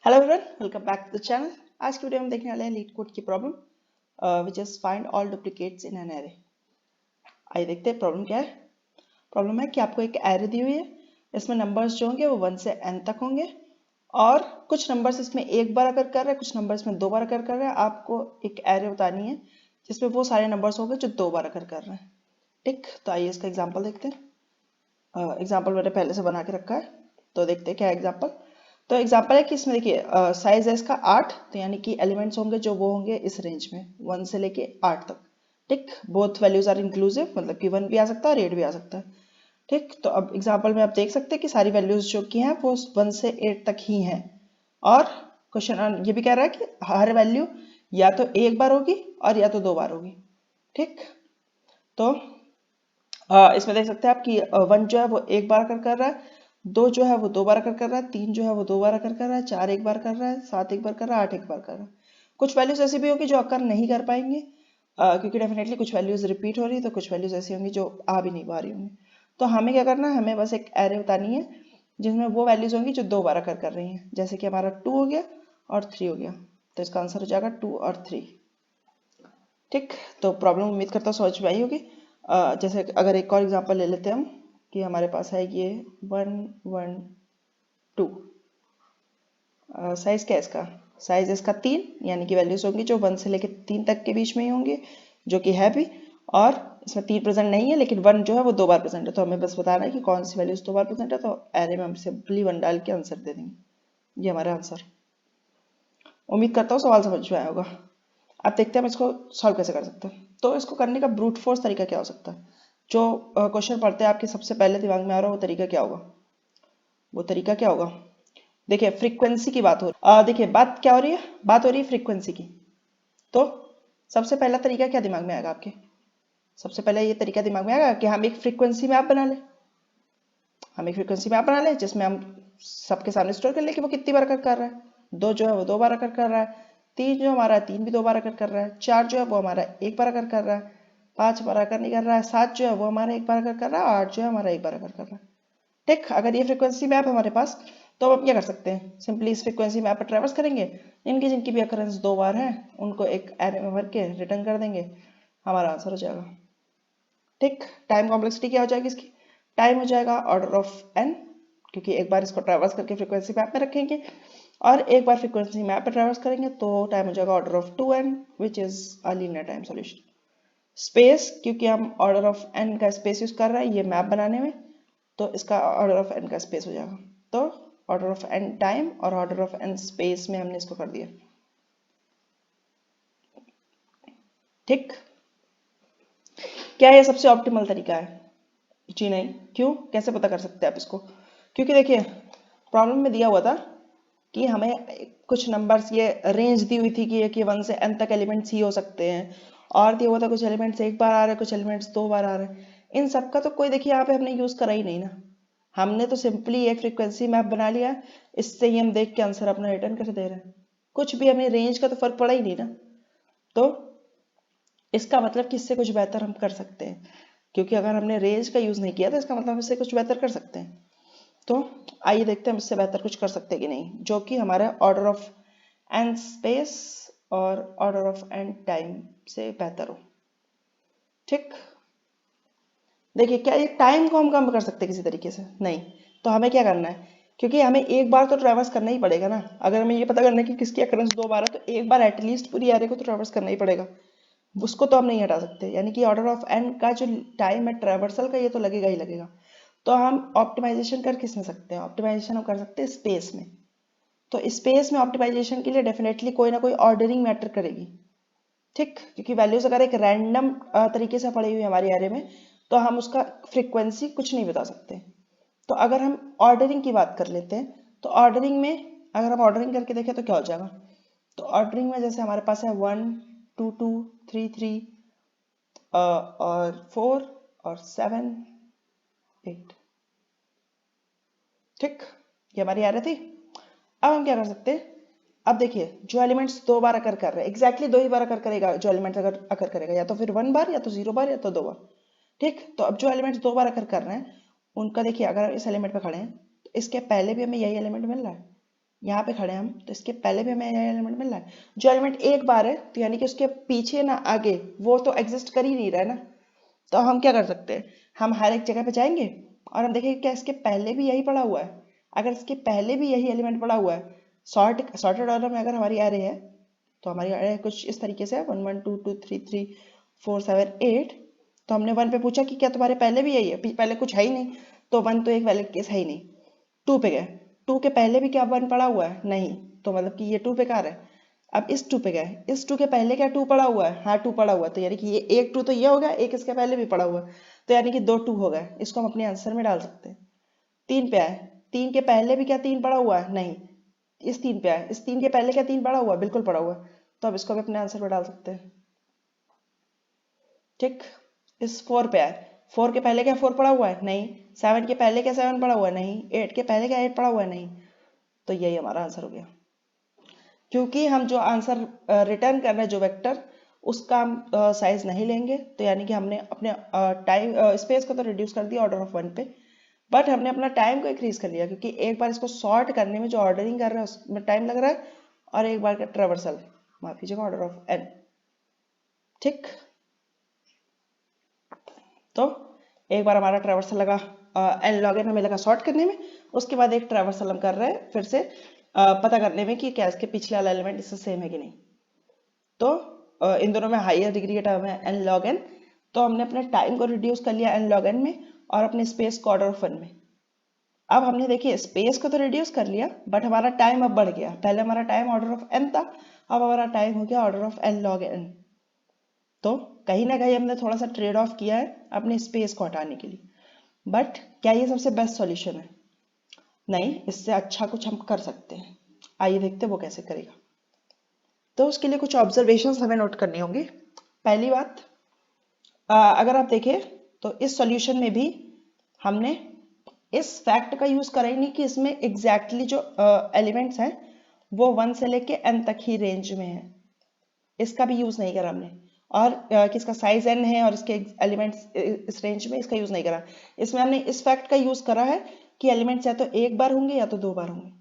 Hello everyone, welcome back to the channel. आज की video में देखने वाले हैं लीड कोड की problem which is find all duplicates in an array. आइए देखते हैं प्रॉब्लम क्या है। प्रॉब्लम है कि आपको एक एरे दी हुई है, इसमें नंबर्स जो होंगे वो 1 से n तक होंगे और कुछ नंबर्स इसमें एक बार अगर कर रहे हैं, कुछ नंबर्स में 2 बार अगर कर रहे हैं। आपको एक एरे बतानी है जिसमें वो सारे नंबर्स होंगे जो 2 बार अगर कर रहे हैं। ठीक, तो आइए इसका एग्जाम्पल देखते हैं। एग्जाम्पल मैंने पहले से बना के रखा है, तो देखते हैं क्या एग्जाम्पल। तो एग्जाम्पल है कि इसमें देखिए साइज है इसका 8, तो यानी कि एलिमेंट्स होंगे जो वो होंगे इस रेंज में 1 से लेके 8 तक। ठीक, बोथ वैल्यूज आर इंक्लूसिव, मतलब कि 1 भी आ सकता है और 8 भी आ सकता है। ठीक, तो अब एग्जाम्पल में आप देख सकते हैं कि सारी वैल्यूज जो की हैं वो 1 से 8 तक ही हैं। और क्वेश्चन ये भी कह रहा है कि हर वैल्यू या तो एक बार होगी और या तो 2 बार होगी। ठीक, तो इसमें देख सकते हैं आप कि 1 जो है वो एक बार कर रहा है, 2 जो है वो 2 बार कर रहा है, 3 जो है वो 2 बार कर रहा है, 4 एक बार कर रहा है, 7 एक बार कर रहा है, 8 एक बार कर रहा है। कुछ वैल्यूज ऐसी भी होगी जो अकर नहीं कर पाएंगे, क्योंकि डेफिनेटली कुछ वैल्यूज रिपीट हो रही है, तो कुछ वैल्यूज ऐसी होंगी जो आ भी नहीं पा रही होंगी। तो हमें क्या करना है, हमें बस एक एरे बतानी है जिसमें वो वैल्यूज होंगी जो 2 बार कर रही हैं। जैसे कि हमारा 2 हो गया और 3 हो गया, तो इसका आंसर हो जाएगा 2 और 3। ठीक, तो प्रॉब्लम उम्मीद करता हूँ समझ में आई होगी। जैसे अगर एक और एग्जांपल ले लेते हैं हम कि हमारे पास है ये 1 1 2। साइज क्या है इसका, साइज इसका 3, यानी कि वैल्यूज होंगी जो 1 से लेकर 3 तक के बीच में ही होंगे, जो कि है भी। और इसमें 3 प्रेजेंट नहीं है, लेकिन 1 जो है वो 2 बार प्रेजेंट है, तो हमें बस बताना है कि कौन सी वैल्यूज 2 बार प्रेजेंट है। तो एरे में हम सिंपली 1 डाल के आंसर दे देंगे। ये हमारा आंसर। उम्मीद करता हूँ सवाल समझ में आया होगा। अब देखते हैं हम इसको सॉल्व कैसे कर सकते हैं। तो इसको करने का ब्रूट फोर्स तरीका क्या हो सकता है। जो क्वेश्चन पढ़ते हैं आपके सबसे पहले दिमाग में आ रहा है वो तरीका क्या होगा, वो तरीका क्या होगा। देखिए फ्रीक्वेंसी की बात हो रही, देखिए बात क्या हो रही है, बात हो रही है फ्रीक्वेंसी की। तो सबसे पहला तरीका क्या दिमाग में आएगा आपके, सबसे पहले ये तरीका दिमाग में आएगा कि हम एक फ्रीक्वेंसी मैप बना लें। हम एक फ्रीक्वेंसी मैप बना लें जिसमें हम सबके सामने स्टोर कर लें कि वो कितनी बार कर रहा है। 2 जो है वो 2 बार कर रहा है, 3 जो हमारा 3 भी 2 बार कर रहा है, 4 जो है वो हमारा एक बार कर रहा है, 5 बार नहीं कर रहा है, 7 जो है वो हमारा एक बार कर रहा है, 8 जो है हमारा एक बार कर रहा है। ठीक, अगर ये फ्रीक्वेंसी मैप हमारे पास, तो अब हम क्या कर सकते हैं, सिंपली इस फ्रीक्वेंसी मैप पर ट्रेवर्स करेंगे, इनकी जिनकी भी अकरेंस 2 बार है उनको एक एरे में भर के रिटर्न कर देंगे, हमारा आंसर हो जाएगा। ठीक, टाइम कॉम्प्लेक्सिटी क्या हो जाएगी इसकी, टाइम हो जाएगा ऑर्डर ऑफ एन, क्योंकि एक बार इसको ट्रैवर्स करके फ्रीक्वेंसी मैप में रखेंगे और एक बार फ्रीक्वेंसी मैप पे ट्रैवर्स करेंगे तो टाइम हो जाएगा order of 2n, which is a linear time solution. Space, क्योंकि हम ऑर्डर ऑफ एन का स्पेस यूज कर रहे हैं ये मैप बनाने में, तो इसका ऑर्डर ऑफ एन का स्पेस हो जाएगा। तो ऑर्डर ऑफ एन टाइम और ऑर्डर ऑफ एन स्पेस में हमने इसको कर दिया। ठीक, क्या ये सबसे ऑप्टिमल तरीका है, जी नहीं। क्यों, कैसे पता कर सकते हैं आप इसको, क्योंकि देखिए प्रॉब्लम में दिया हुआ था कि हमें कुछ नंबर्स, ये रेंज दी हुई थी कि 1 से n तक एलिमेंट्स ही हो सकते हैं, और दिया हुआ था कुछ एलिमेंट्स एक बार आ रहे हैं, कुछ एलिमेंट्स 2 बार आ रहे हैं। इन सब का तो कोई देखिए यहाँ पे हमने यूज करा ही नहीं ना, हमने तो सिंपली एक फ्रीक्वेंसी मैप बना लिया, इससे ही हम देख के आंसर अपना रिटर्न कर दे रहे हैं। कुछ भी हमें रेंज का तो फर्क पड़ा ही नहीं ना। तो इसका मतलब कि इससे कुछ बेहतर हम कर सकते हैं, क्योंकि अगर हमने रेंज का यूज नहीं किया तो इसका मतलब हम इससे कुछ बेहतर कर सकते हैं। तो आइए देखते हैं हम इससे बेहतर कुछ कर सकते हैं कि नहीं, जो कि हमारा ऑर्डर ऑफ एन स्पेस और ऑर्डर ऑफ एन टाइम से बेहतर हो। ठीक, देखिए क्या ये टाइम को हम कम कर सकते हैं किसी तरीके से, नहीं। तो हमें क्या करना है, क्योंकि हमें एक बार तो ट्रैवर्स करना ही पड़ेगा ना। अगर हमें ये पता करना है कि किसकी अकरेंस 2 बार है, तो एक बार एटलीस्ट पूरी एरे को तो ट्रैवर्स करना ही पड़ेगा, उसको तो हम नहीं हटा सकते। यानी कि ऑर्डर ऑफ एन का जो टाइम है ट्रैवर्सल का, ये तो लगेगा ही लगेगा। तो हम ऑप्टिमाइजेशन कर किस में सकते हैं, ऑप्टिमाइजेशन हम कर सकते हैं स्पेस में। तो स्पेस में ऑप्टिमाइजेशन के लिए डेफिनेटली कोई ना कोई ऑर्डरिंग मैटर करेगी। ठीक, क्योंकि वैल्यूज अगर एक रैंडम तरीके से पड़ी हुई हमारी एरे में, तो हम उसका फ्रीक्वेंसी कुछ नहीं बता सकते। तो अगर हम ऑर्डरिंग की बात कर लेते हैं, तो ऑर्डरिंग में अगर हम ऑर्डरिंग करके देखें तो क्या हो जाएगा। तो ऑर्डरिंग में जैसे हमारे पास है 1 2 2 3 3 और 4 और 7 8। ठीक, ये हमारी एरे थी। अब हम क्या कर सकते हैं, अब देखिए जो एलिमेंट्स 2 बार अकर कर रहे हैं, एग्जैक्टली 2 ही बार अकर करेगा जो एलिमेंट्स अगर अकर करेगा, या तो फिर 1 बार या तो 0 बार या तो 2 बार। ठीक, तो अब जो एलिमेंट्स 2 बार अकर कर रहे हैं उनका देखिए, अगर इस एलिमेंट पे खड़े हैं तो इसके पहले भी हमें यही एलिमेंट मिल रहा है, यहाँ पे खड़े हैं हम, तो इसके पहले भी हमें एलिमेंट मिल रहा है। जो एलिमेंट एक बार है तो यानी कि उसके पीछे ना आगे वो तो एग्जिस्ट कर ही नहीं रहा है ना। तो हम क्या कर सकते हैं, हम हर एक जगह पे जाएंगे और हम देखेंगे क्या इसके पहले भी यही पड़ा हुआ है। अगर इसके पहले भी यही एलिमेंट पड़ा हुआ है, सॉर्टेड ऑर्डर में अगर हमारी एरे है, तो हमारी एरे कुछ इस तरीके से है 1 1 2 2 3 3 4 7 8। तो हमने 1 पे पूछा कि क्या तुम्हारे पहले भी यही है, पहले कुछ है ही नहीं, तो 1 तो एक वैलिड केस है ही नहीं। 2 पे गए, 2 के पहले भी क्या 1 पड़ा हुआ है, नहीं, तो मतलब कि ये 2 बेकार है। अब इस 2 पे गए, इस 2 के पहले क्या 2 पड़ा हुआ है, हाँ 2 पड़ा हुआ है, तो यानी कि ये एक 2 तो ये हो गया, एक इसके पहले भी पड़ा हुआ है, तो यानी कि 2 2 हो गए। इसको हम अपने आंसर में डाल सकते हैं। 3 पे आए, 3 के पहले भी क्या 3 पड़ा हुआ है, नहीं, इस 3 पे आए, इस 3 के पहले क्या 3 पड़ा हुआ है, बिल्कुल पड़ा हुआ है, तो अब इसको भी अपने आंसर में डाल सकते हैं। ठीक, इस 4 पे आए, 4 के पहले क्या 4 पड़ा हुआ है, नहीं, 7 के पहले क्या 7 पड़ा हुआ है, नहीं, 8 के पहले क्या 8 पड़ा हुआ है, नहीं, तो यही हमारा आंसर हो गया। क्योंकि हम जो आंसर रिटर्न कर रहे हैं जो वेक्टर, उसका हम साइज नहीं लेंगे, तो यानी कि हमने अपने टाइम स्पेस को तो रिड्यूस कर दिया ऑर्डर ऑफ 1 पे, बट हमने अपना टाइम को इंक्रीज कर लिया, क्योंकि एक बार इसको सॉर्ट करने में जो ऑर्डरिंग कर रहे हैं उसमें टाइम लग रहा है, और एक बार का ट्रेवर्सल, माफ कीजिएगा, ऑर्डर ऑफ n। ठीक, तो एक बार हमारा ट्रेवर्सल लगा n log n हमें लगा सॉर्ट करने में, उसके बाद एक ट्रेवर्सल हम कर रहे हैं फिर से पता करने में कि क्या इसके पिछले वाला एलिमेंट इससे सेम है कि नहीं। तो इन दोनों में हायर डिग्री का टर्म है n log n, तो हमने अपने टाइम को रिड्यूस कर लिया n log n में, और अपने स्पेस को ऑर्डर ऑफ 1 में। अब हमने देखिए स्पेस को तो रिड्यूस कर लिया, बट हमारा टाइम अब बढ़ गया। पहले हमारा टाइम ऑर्डर ऑफ n था, अब हमारा टाइम हो गया order of n log n। तो कहीं ना कहीं हमने थोड़ा सा ट्रेड ऑफ किया है अपने स्पेस को हटाने के लिए, बट क्या ये सबसे बेस्ट सॉल्यूशन है, नहीं, इससे अच्छा कुछ हम कर सकते हैं। आइए देखते हैं वो कैसे करेगा। तो उसके लिए कुछ ऑब्जर्वेशंस हमें नोट करनी होंगी। पहली बात, अगर आप देखें तो इस सॉल्यूशन में भी हमने इस फैक्ट का यूज करा ही नहीं कि इसमें एग्जैक्टली जो एलिमेंट्स हैं वो 1 से लेके n तक ही रेंज में है, इसका भी यूज नहीं करा हमने। और किसका साइज n है और इसके एलिमेंट्स इस रेंज में, इसका यूज नहीं करा। इसमें हमने इस फैक्ट का यूज करा है कि एलिमेंट्स या तो एक बार होंगे या तो 2 बार होंगे।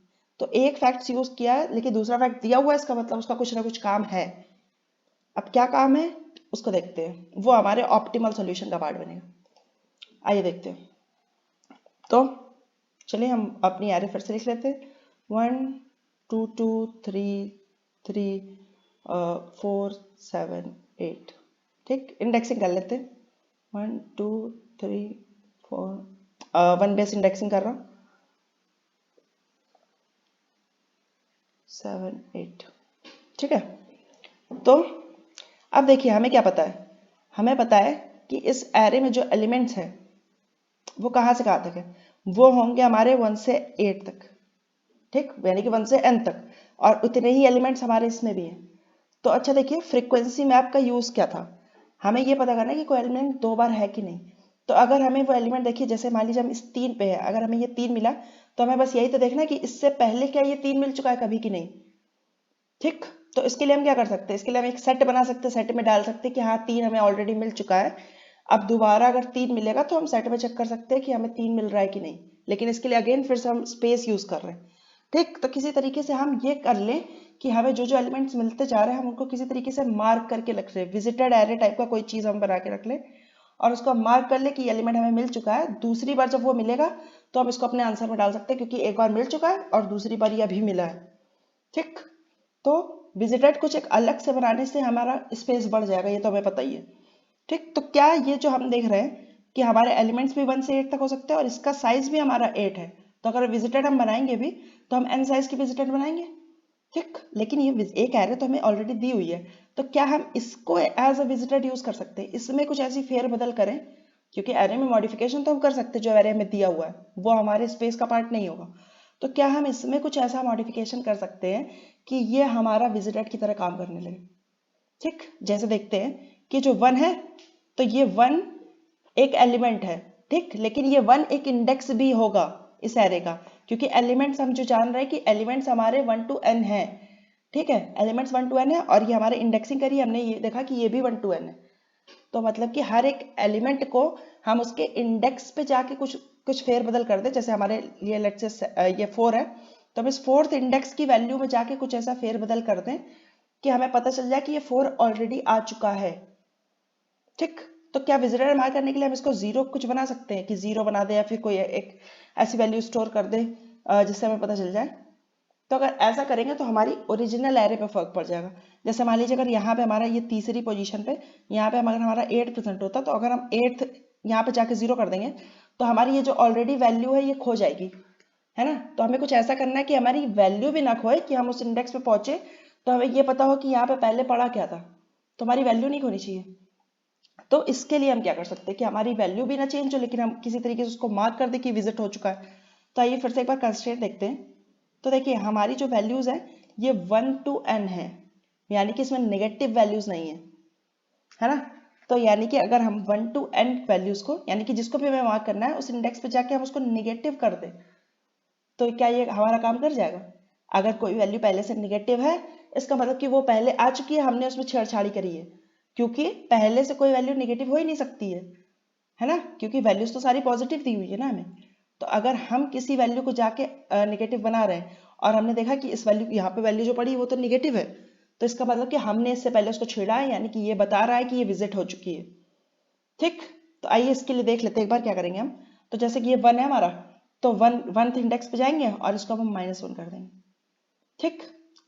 तो एक फैक्ट यूज किया है, लेकिन दूसरा फैक्ट दिया हुआ है, इसका मतलब उसका कुछ ना कुछ काम है। अब क्या काम है उसको देखते हैं, वो हमारे ऑप्टिमल सॉल्यूशन का पार्ट बनेगा। आइए देखते हैं। तो चलिए हम अपनी एरे फिर से लिख लेते हैं, 1 2 2 3 3 4 7 8। ठीक, इंडेक्सिंग कर लेते हैं, 1 2 3 4, 1 बेस इंडेक्सिंग कर रहा हूँ, 7 8। ठीक है, तो अब देखिए हमें क्या पता है, हमें पता है कि इस एरे में जो एलिमेंट्स हैं वो कहाँ से कहाँ तक है, वो होंगे हमारे 1 से 8 तक। ठीक, यानी कि 1 से n तक, और उतने ही एलिमेंट्स हमारे इसमें भी हैं। तो अच्छा देखिए फ्रीक्वेंसी मैप का यूज क्या था, हमें ये पता करना है कि कोई एलिमेंट 2 बार है कि नहीं। तो अगर हमें वो एलिमेंट देखिए, जैसे मान लीजिए हम इस 3 पे है, अगर हमें ये 3 मिला, तो हमें बस यही तो देखना है कि इससे पहले क्या ये 3 मिल चुका है कभी कि नहीं। ठीक, तो इसके लिए हम क्या कर सकते हैं, इसके लिए हम एक सेट बना सकते हैं, सेट में डाल सकते हैं कि हाँ 3 हमें ऑलरेडी मिल चुका है। अब दोबारा अगर 3 मिलेगा तो हम सेट में चेक कर सकते हैं कि हमें 3 मिल रहा है कि नहीं, लेकिन इसके लिए अगेन फिर से हम स्पेस यूज कर रहे हैं। ठीक, तो किसी तरीके से हम ये कर लें कि हमें जो जो एलिमेंट्स मिलते जा रहे हैं हम उनको किसी तरीके से मार्क करके रख रहे हैं, विजिटेड एरे टाइप का कोई चीज हम बना के रख लें, और उसको मार्क कर ले कि एलिमेंट हमें मिल चुका है। दूसरी बार जब वो मिलेगा तो हम इसको अपने आंसर में डाल सकते हैं, क्योंकि एक बार मिल चुका है और दूसरी बार ये अभी मिला है। ठीक, तो विजिटेड कुछ एक अलग से बनाने से हमारा स्पेस बढ़ जाएगा, ये तो हमें पता ही है। ठीक, तो क्या ये जो हम देख रहे हैं कि हमारे एलिमेंट्स भी 1 से 8 तक हो सकते हैं और इसका साइज भी हमारा 8 है, तो अगर विजिटेड हम बनाएंगे भी तो हम n साइज की विजिटेड बनाएंगे। ठीक, लेकिन ये एक एरे तो हमें ऑलरेडी दी हुई है, तो क्या हम इसको एज अ विजिटेड यूज कर सकते हैं, इसमें कुछ ऐसी फेरबदल करें, क्योंकि एरे में मॉडिफिकेशन तो हम कर सकते हैं, जो एरे में दिया हुआ है वो हमारे स्पेस का पार्ट नहीं होगा। तो क्या हम इसमें कुछ ऐसा मॉडिफिकेशन कर सकते हैं कि ये हमारा विजिटेड की तरह काम करने लगे। ठीक, जैसे देखते हैं कि जो 1 है, तो ये 1 एक एलिमेंट है। ठीक, लेकिन ये 1 एक इंडेक्स भी होगा इस एरे का, क्योंकि एलिमेंट्स हम जो जान रहे हैं कि एलिमेंट्स हमारे 1 to n है। ठीक है, एलिमेंट्स 1 to n है, और ये हमारे इंडेक्सिंग करी हमने, ये देखा कि ये भी 1 to n है। तो मतलब कि हर एक एलिमेंट को हम उसके इंडेक्स पे जाके कुछ फेरबदल कर दे। जैसे हमारे लिए लेट्स से ये 4 है, तो हम इस 4th इंडेक्स की वैल्यू में जाके कुछ ऐसा फेरबदल कर दें कि हमें पता चल जाए कि ये 4 ऑलरेडी आ चुका है। ठीक, तो क्या विजिटर मार्क करने के लिए हम इसको 0 कुछ बना सकते हैं कि 0 बना दे या फिर कोई एक ऐसी वैल्यू स्टोर कर दे जिससे हमें पता चल जाए। तो अगर ऐसा करेंगे तो हमारी ओरिजिनल एरे पे फर्क पड़ जाएगा। जैसे मान लीजिए अगर यहाँ पे हमारा ये तीसरी पोजीशन पे यहाँ पे अगर हमारा 8% होता तो अगर हम 8th यहाँ पे जाके 0 कर देंगे तो हमारी ये जो ऑलरेडी वैल्यू है ये खो जाएगी, है ना। तो हमें कुछ ऐसा करना है कि हमारी वैल्यू भी ना खोए, कि हम उस इंडेक्स पे पहुंचे तो हमें ये पता हो कि यहाँ पे पहले पढ़ा क्या था, तो हमारी वैल्यू नहीं खोनी चाहिए। तो इसके लिए हम क्या कर सकते हैं कि हमारी वैल्यू भी ना चेंज हो लेकिन हम किसी तरीके से उसको मार्क कर दे कि विजिट हो चुका है। तो आइए फिर से एक बार कंस्ट्रेंट देखते हैं। तो देखिए हमारी जो वैल्यूज है ये 1 to n है, यानी कि इसमें नेगेटिव वैल्यूज नहीं है ना। तो यानी कि अगर हम 1 to n वैल्यूज को, यानी कि जिसको भी हमें मार्क करना है उस इंडेक्स पे जाके हम उसको नेगेटिव कर दें तो क्या ये हमारा काम कर जाएगा। अगर कोई वैल्यू पहले से नेगेटिव है इसका मतलब कि वो पहले आ चुकी है, हमने उसमें छेड़छाड़ी करी है, क्योंकि पहले से कोई वैल्यू नेगेटिव हो ही नहीं सकती है ना, क्योंकि वैल्यूज तो सारी पॉजिटिव दी हुई है ना हमें। तो अगर हम किसी वैल्यू को जाके नेगेटिव बना रहे हैं और हमने देखा कि इस वैल्यू यहाँ पे वैल्यू जो पड़ी वो तो नेगेटिव है, तो इसका मतलब कि हमने इससे पहले उसको छेड़ा है, यानी कि ये बता रहा है कि ये विजिट हो चुकी है। ठीक, तो आइए इसके लिए देख लेते हैं एक बार क्या करेंगे हम। तो जैसे कि ये 1 है हमारा, तो 1th इंडेक्स पे जाएंगे और इसको हम -1 कर देंगे। ठीक,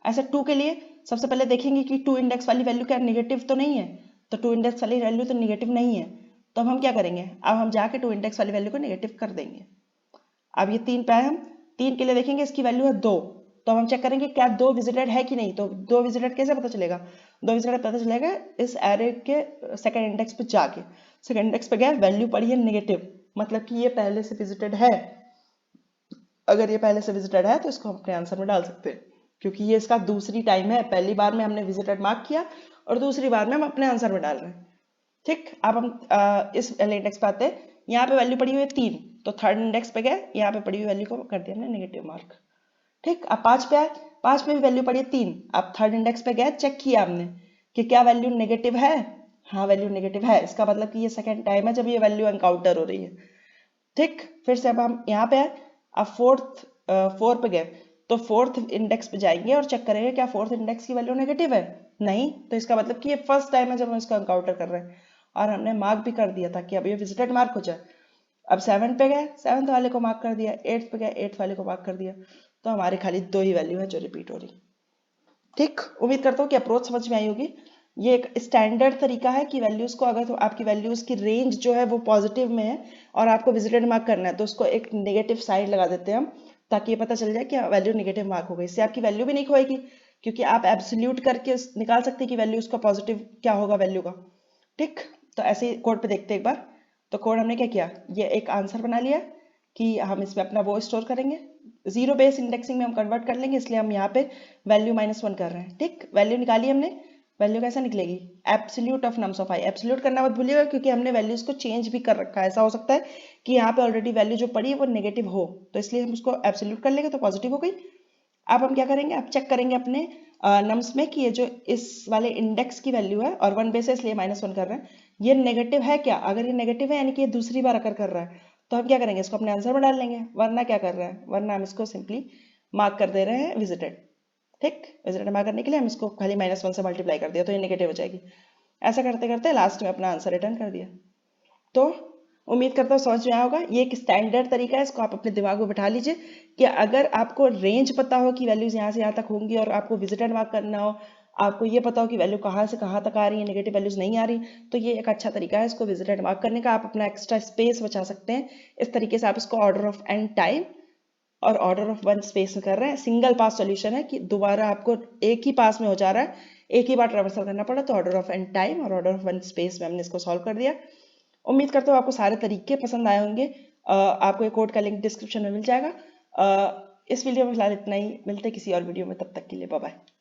ऐसे 2 के लिए सबसे पहले देखेंगे कि 2 इंडेक्स वाली वैल्यू क्या नेगेटिव तो नहीं है, तो 2 इंडेक्स वाली वैल्यू तो नेगेटिव नहीं है। तो अब हम क्या करेंगे, अब हम जाके 2 इंडेक्स वाली वैल्यू को नेगेटिव कर देंगे। अब ये 3 पे है, हम 3 के लिए देखेंगे इसकी वैल्यू है 2, तो हम चेक करेंगे क्या 2 विजिटेड है कि नहीं। तो 2 विजिटेड कैसे पता चलेगा, 2 विजिटेड पता चलेगा इस एरे के सेकंड इंडेक्स पे जाके। सेकंड इंडेक्स पे गया, वैल्यू पड़ी है नेगेटिव, मतलब कि ये पहले से विजिटेड है। अगर ये पहले से विजिटेड है तो इसको हम अपने आंसर में डाल सकते हैं, क्योंकि ये इसका दूसरी टाइम है। पहली बार में हमने विजिटेड मार्क किया और दूसरी बार में हम अपने आंसर में डाल रहे हैं। ठीक, अब हम इस इंडेक्स पे आते हैं। यहाँ पे वैल्यू पड़ी हुई है 3, तो थर्ड इंडेक्स पे गए, यहाँ पे पड़ी हुई वैल्यू को कर दिया हमने नेगेटिव मार्क। ठीक, अब 5 पे आए, 5 पे भी वैल्यू पड़ी है 3, अब थर्ड इंडेक्स पे गए, चेक किया हमने कि क्या वैल्यू नेगेटिव है। हाँ वैल्यू नेगेटिव है, इसका मतलब कि ये सेकंड टाइम है जब ये वैल्यू एनकाउंटर हो रही है। ठीक, फिर से अब हम यहाँ पे आए, अब 4 पे गए, तो 4th इंडेक्स पे जाएंगे और चेक करेंगे क्या 4th इंडेक्स की वैल्यू नेगेटिव है। नहीं, तो इसका मतलब कि ये फर्स्ट टाइम है जब हम इसको एनकाउंटर कर रहे हैं, और हमने मार्क भी कर दिया था कि अब ये विजिटेड मार्क हो जाए। अब 7 पे गए, 7th वाले को मार्क कर दिया, 8th पे गए, 8th वाले को मार्क कर दिया। तो हमारे खाली 2 ही वैल्यू है जो रिपीट हो रही। ठीक, उम्मीद करता हूँ कि अप्रोच समझ में आई होगी। ये एक स्टैंडर्ड तरीका है कि वैल्यूज को, अगर तो आपकी वैल्यूज की रेंज जो है वो पॉजिटिव में है और आपको विजिटेड मार्क करना है, तो उसको एक नेगेटिव साइड लगा देते हैं हम, ताकि ये पता चल जाए कि वैल्यू नेगेटिव मार्क हो गई। इससे आपकी वैल्यू भी नहीं खोएगी, क्योंकि आप एब्सोल्यूट करके निकाल सकते हैं कि वैल्यू उसका पॉजिटिव क्या होगा वैल्यू का। ठीक, तो ऐसे ही कोड पे देखते हैं एक बार। तो कोड हमने क्या किया, ये एक आंसर बना लिया कि हम इसमें अपना वो स्टोर करेंगे। 0 बेस इंडेक्सिंग में हम कन्वर्ट कर लेंगे, इसलिए हम यहाँ पे वैल्यू -1 कर रहे हैं। ठीक, वैल्यू निकाली हमने। वैल्यू कैसे निकलेगी, absolute of nums of I. Absolute करना मत भूलिएगा, क्योंकि हमने वैल्यूज को चेंज भी कर रखा है। ऐसा हो सकता है कि यहाँ पे ऑलरेडी वैल्यू जो पड़ी है वो नेगेटिव हो, तो इसलिए हम उसको एब्सोल्यूट कर लेंगे तो पॉजिटिव हो गई। अब हम क्या करेंगे, अब चेक करेंगे अपने नम्स में कि ये जो इस वाले इंडेक्स की वैल्यू है और 1 बेस है इसलिए -1 कर रहे हैं, ये नेगेटिव है क्या। अगर ये नेगेटिव है यानी कि ये दूसरी बार अकर कर रहा है, तो हम क्या करेंगे, इसको अपने आंसर में डाल लेंगे। वरना क्या कर रहे हैं, वरना हम इसको सिंपली मार्क कर दे रहे हैं विजिटेड। ठीक, विजिटेड मार्क करने के लिए हम इसको खाली -1 से मल्टीप्लाई कर दिया तो ये नेगेटिव हो जाएगी। ऐसा करते करते लास्ट में अपना आंसर रिटर्न कर दिया। तो उम्मीद करता हूँ समझ में आया होगा। ये एक स्टैंडर्ड तरीका है, इसको आप अपने दिमाग में बैठा लीजिए कि अगर आपको रेंज पता हो कि वैल्यूज यहाँ से यहाँ तक होंगी और आपको विजिटेड मार्क करना हो, आपको ये पता हो कि वैल्यू कहाँ से कहाँ तक आ रही है, नेगेटिव वैल्यूज नहीं आ रही, तो ये एक अच्छा तरीका है इसको विजिटेड मार्क करने का। आप अपना एक्स्ट्रा स्पेस बचा सकते हैं। इस तरीके से आप इसको ऑर्डर ऑफ एन टाइम और ऑर्डर ऑफ 1 स्पेस में कर रहे हैं। सिंगल पास सॉल्यूशन है कि दोबारा आपको एक ही पास में हो जा रहा है, एक ही बार ट्रांसफर करना पड़ा, तो ऑर्डर ऑफ एन टाइम और ऑर्डर ऑफ 1 स्पेस में हमने इसको सॉल्व कर दिया। उम्मीद करता हूँ आपको सारे तरीके पसंद आए होंगे। आपको एक कोड का लिंक डिस्क्रिप्शन में मिल जाएगा। इस वीडियो में फिलहाल इतना ही, मिलते हैं किसी और वीडियो में, तब तक के लिए बाय बाय।